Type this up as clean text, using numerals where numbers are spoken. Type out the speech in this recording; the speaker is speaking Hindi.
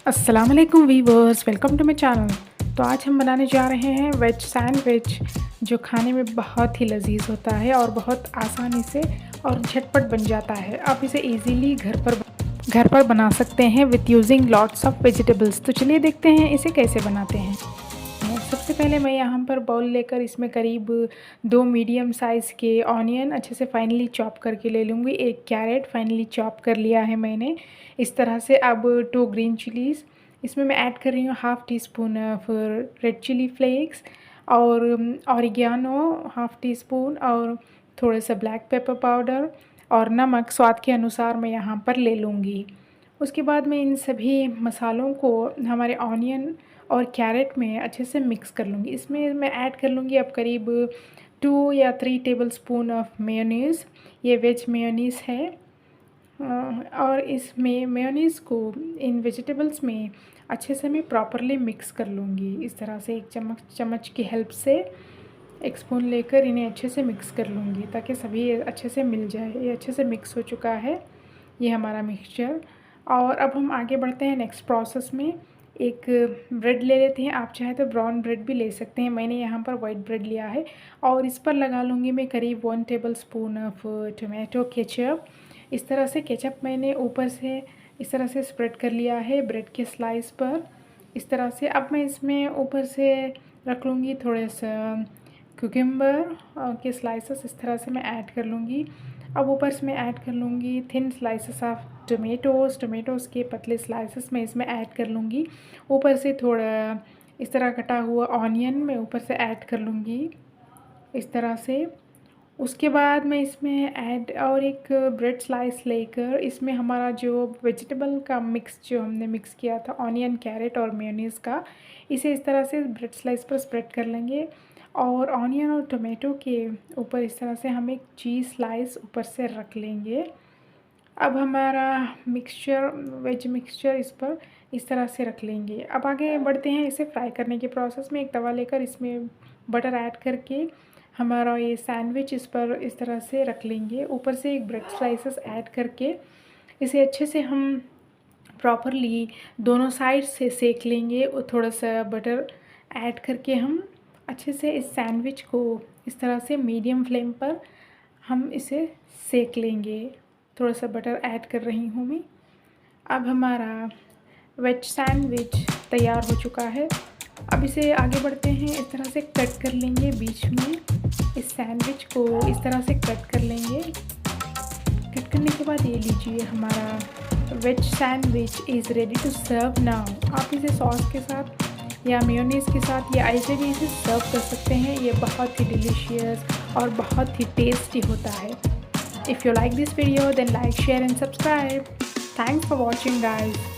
अस्सलाम वालेकुम viewers, welcome to my channel. तो आज हम बनाने जा रहे हैं वेज सैंडविच, जो खाने में बहुत ही लजीज होता है और बहुत आसानी से और झटपट बन जाता है। आप इसे इजीली घर पर बना सकते हैं with using lots of vegetables. तो चलिए देखते हैं इसे कैसे बनाते हैं। सबसे पहले मैं यहाँ पर बाउल लेकर इसमें करीब 2 मीडियम साइज़ के ऑनियन अच्छे से फाइनली चॉप करके ले लूँगी। 1 कैरेट फाइनली चॉप कर लिया है मैंने इस तरह से। अब 2 ग्रीन चिलीज़ इसमें मैं ऐड कर रही हूँ, half teaspoon of red chilli flakes और ऑरिगेनो हाफ़ टी स्पून और थोड़ा सा ब्लैक पेपर पाउडर और नमक स्वाद के अनुसार मैं यहाँ पर ले लूँगी। उसके बाद मैं इन सभी मसालों को हमारे ऑनियन और कैरेट में अच्छे से मिक्स कर लूँगी। इसमें मैं ऐड कर लूँगी अब करीब 2 या 3 टेबलस्पून ऑफ मेयोनीज़। ये वेज मेयोनीज़ है और इसमें मेयोनीज़ को इन वेजिटेबल्स में अच्छे से मैं प्रॉपरली मिक्स कर लूँगी। इस तरह से एक चम्मच की हेल्प से एक स्पून लेकर इन्हें अच्छे से मिक्स कर लूँगी ताकि सभी अच्छे से मिल जाए। ये अच्छे से मिक्स हो चुका है ये हमारा मिक्सचर। और अब हम आगे बढ़ते हैं नेक्स्ट प्रोसेस में। एक ब्रेड ले लेते हैं, आप चाहे तो ब्राउन ब्रेड भी ले सकते हैं। मैंने यहाँ पर वाइट ब्रेड लिया है और इस पर लगा लूँगी मैं करीब 1 टेबलस्पून ऑफ टोमेटो केचप। इस तरह से केचप मैंने ऊपर से इस तरह से स्प्रेड कर लिया है ब्रेड के स्लाइस पर इस तरह से। अब मैं इसमें ऊपर से रख लूँगी थोड़े सा कुकुम्बर के स्लाइसेस, इस तरह से मैं ऐड कर लूँगी। अब ऊपर से मैं ऐड कर लूँगी थिन स्लाइसेस ऑफ टोमेटोज़ के पतले स्लाइसेस मैं इसमें ऐड कर लूँगी। ऊपर से थोड़ा इस तरह कटा हुआ ऑनियन मैं ऊपर से ऐड कर लूँगी इस तरह से। उसके बाद मैं इसमें ऐड और एक ब्रेड स्लाइस लेकर इसमें हमारा जो वेजिटेबल का मिक्स जो हमने मिक्स किया था ऑनियन, कैरेट और मेयोनीज़ का, इसे इस तरह से ब्रेड स्लाइस पर स्प्रेड कर लेंगे और ऑनियन और टोमेटो के ऊपर इस तरह से हम एक चीज़ स्लाइस ऊपर से रख लेंगे। अब हमारा मिक्सचर वेज मिक्सचर इस पर इस तरह से रख लेंगे। अब आगे बढ़ते हैं इसे फ्राई करने के प्रोसेस में। एक तवा लेकर इसमें बटर ऐड करके हमारा ये सैंडविच इस पर इस तरह से रख लेंगे। ऊपर से एक ब्रेड स्लाइसेस ऐड करके इसे अच्छे से हम प्रॉपरली दोनों साइड से सेक लेंगे और थोड़ा सा बटर ऐड करके हम अच्छे से इस सैंडविच को इस तरह से मीडियम फ्लेम पर हम इसे सेक लेंगे। थोड़ा सा बटर ऐड कर रही हूँ मैं। अब हमारा वेज सैंडविच तैयार हो चुका है। अब इसे आगे बढ़ते हैं, इस तरह से कट कर लेंगे बीच में। इस सैंडविच को इस तरह से कट कर लेंगे। कट करने के बाद ये लीजिए हमारा veg sandwich is ready to serve now. आप इसे सॉस के साथ या मेयोनीज़ के साथ या ऐसे भी इसे सर्व कर सकते हैं। ये बहुत ही डिलीशियस और बहुत ही टेस्टी होता है। If you like this video, then like, share and subscribe. Thanks for watching guys.